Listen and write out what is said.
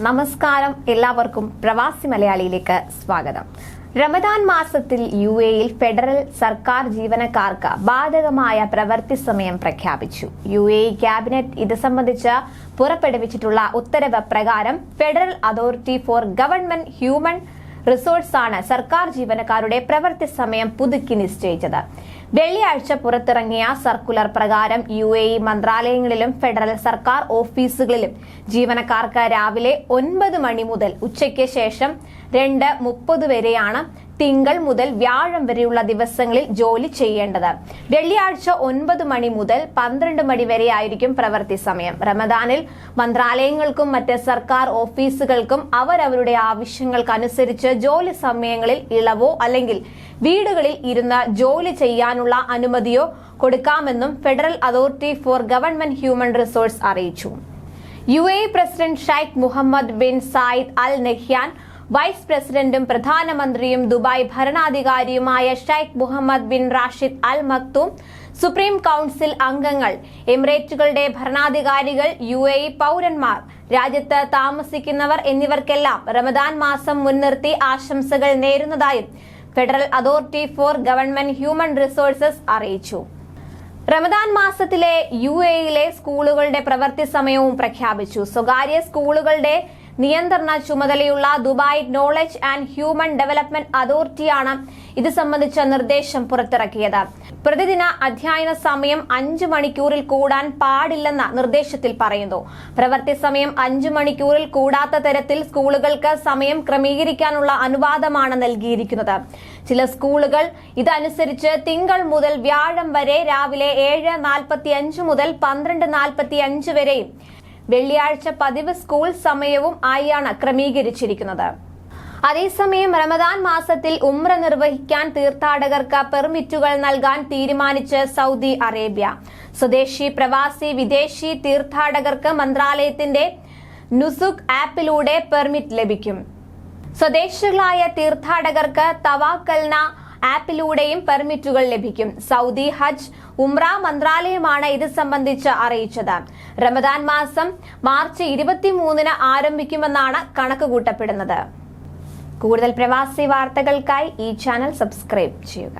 നമസ്കാരം, എല്ലാവർക്കും പ്രവാസി മലയാളിയിലേക്ക് സ്വാഗതം. റമദാൻ മാസത്തിൽ യുഎഇയിൽ ഫെഡറൽ സർക്കാർ ജീവനക്കാർക്ക് ബാധകമായ പ്രവൃത്തി സമയം പ്രഖ്യാപിച്ചു. യുഎഇ ക്യാബിനറ്റ് ഇത് സംബന്ധിച്ച് പുറപ്പെടുവിച്ചിട്ടുള്ള ഉത്തരവ് പ്രകാരം federal authority for government human resource ആണ് സർക്കാർ ജീവനക്കാരുടെ പ്രവൃത്തി സമയം പുതുക്കി നിശ്ചയിച്ചത്. വെള്ളിയാഴ്ച പുറത്തിറങ്ങിയ സർക്കുലർ പ്രകാരം യുഎഇ മന്ത്രാലയങ്ങളിലും ഫെഡറൽ സർക്കാർ ഓഫീസുകളിലും ജീവനക്കാർക്ക് രാവിലെ 9 മണി മുതൽ ഉച്ചയ്ക്ക് ശേഷം 2:30 വരെയാണ് തിങ്കൾ മുതൽ വ്യാഴം വരെയുള്ള ദിവസങ്ങളിൽ ജോലി ചെയ്യേണ്ടത്. വെള്ളിയാഴ്ച 9 മണി മുതൽ 12 മണി വരെയായിരിക്കും പ്രവൃത്തി സമയം. റമദാനിൽ മന്ത്രാലയങ്ങൾക്കും മറ്റ് സർക്കാർ ഓഫീസുകൾക്കും അവരവരുടെ ആവശ്യങ്ങൾക്കനുസരിച്ച് ജോലി സമയങ്ങളിൽ ഇളവോ അല്ലെങ്കിൽ വീടുകളിൽ ഇരുന്ന് ജോലി ചെയ്യാനുള്ള അനുമതിയോ കൊടുക്കാമെന്നും federal authority for government human resource അറിയിച്ചു. UAE president Sheikh Mohammed bin Zayed Al Nahyan, vice പ്രസിഡന്റും പ്രധാനമന്ത്രിയും ദുബായ് ഭരണാധികാരിയുമായ Sheikh Mohammed bin Rashid Al Maktoum, supreme council അംഗങ്ങൾ, എമിറേറ്റുകളുടെ ഭരണാധികാരികൾ, യുഎഇ പൗരന്മാർ, രാജ്യത്ത് താമസിക്കുന്നവർ എന്നിവർക്കെല്ലാം റമദാൻ മാസം മുൻനിർത്തി ആശംസകൾ നേരുന്നതായും federal authority for government human resources അറിയിച്ചു. റമദാൻ മാസത്തിലെ യുഎഇയിലെ സ്കൂളുകളുടെ പ്രവൃത്തി സമയവും പ്രഖ്യാപിച്ചു. സ്വകാര്യ സ്കൂളുകളുടെ നിയന്ത്രണ ചുമതലയുള്ള Dubai knowledge and human development അതോറിറ്റിയാണ് ഇത് സംബന്ധിച്ച നിർദ്ദേശം പുറത്തിറക്കിയത്. പ്രതിദിന അധ്യയന സമയം 5 മണിക്കൂറിൽ കൂടാൻ പാടില്ലെന്ന നിർദ്ദേശത്തിൽ പറയുന്നു. പ്രവൃത്തി സമയം 5 മണിക്കൂറിൽ കൂടാത്ത തരത്തിൽ സ്കൂളുകൾക്ക് സമയം ക്രമീകരിക്കാനുള്ള അനുവാദമാണ് നൽകിയിരിക്കുന്നത്. ചില സ്കൂളുകൾ ഇതനുസരിച്ച് തിങ്കൾ മുതൽ വ്യാഴം വരെ രാവിലെ 7:45 മുതൽ 12:45 വരെയും വെള്ളിയാഴ്ച പതിവ് സ്കൂൾ സമയവും ആയാണ് ക്രമീകരിച്ചിരിക്കുന്നത്. അതേസമയം റമദാൻ മാസത്തിൽ ഉംറ നിർവഹിക്കാൻ തീർത്ഥാടകർക്ക് പെർമിറ്റുകൾ നൽകാൻ തീരുമാനിച്ച് സൗദി അറേബ്യ. സ്വദേശി, പ്രവാസി, വിദേശി തീർത്ഥാടകർക്ക് മന്ത്രാലയത്തിന്റെ നുസുക് ആപ്പിലൂടെ പെർമിറ്റ് ലഭിക്കും. സ്വദേശികളായ തീർത്ഥാടകർക്ക് തവാക്കൽന ആപ്പിലൂടെയും പെർമിറ്റുകൾ ലഭിക്കും. സൗദി ഹജ്ജ് ഉംറ മന്ത്രാലയമാണ് ഇത് സംബന്ധിച്ച് അറിയിച്ചത്. റമദാൻ മാസം മാർച്ച് 23-ന് ആരംഭിക്കുമെന്നാണ് കണക്കുകൂട്ടപ്പെടുന്നത്. കൂടുതൽ പ്രവാസി വാർത്തകൾക്കായി ഈ ചാനൽ സബ്സ്ക്രൈബ് ചെയ്യുക.